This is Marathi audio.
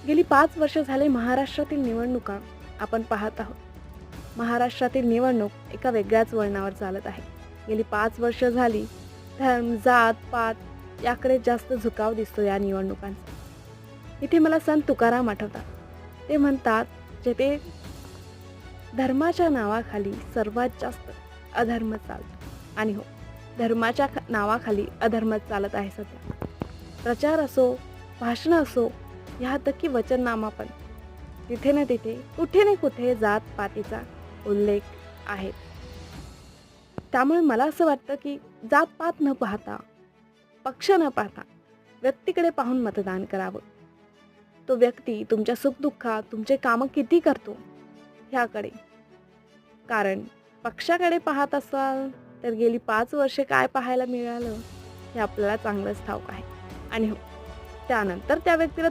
गेली 5 वर्ष झाले महाराष्ट्रातील निवडणुका आपण पाहत आहोत. महाराष्ट्रातील निवडणूक एका वेगळ्याच वळणावर चालत आहे. गेली 5 वर्ष झाली धर्म, जात, पात याकडे जास्त झुकाव दिसतो या निवडणुकांचा. इथे मला संत तुकाराम आठवतात. ते म्हणतात, जेथे धर्माच्या नावाखाली सर्वात जास्त अधर्म चालतो. आणि हो, धर्माच्या नावाखाली अधर्म चालत आहे सध्या. प्रचार असो, भाषण असो, ह्यात की वचननामा पण तिथे ना तिथे, कुठे ना कुठे जात पातीचा उल्लेख आहे. त्यामुळे मला असं वाटतं की जात पात न पाहता, पक्ष न पाहता व्यक्तीकडे पाहून मतदान करावं. तो व्यक्ती तुमच्या सुखदुःखात तुमचे कामं किती करतो ह्याकडे. कारण पक्षाकडे पाहत असाल तर गेली 5 वर्षे काय पाहायला मिळालं हे आपल्याला चांगलंच ठाऊक आहे. आणि हो, त्यानंतर त्या व्यक्तीला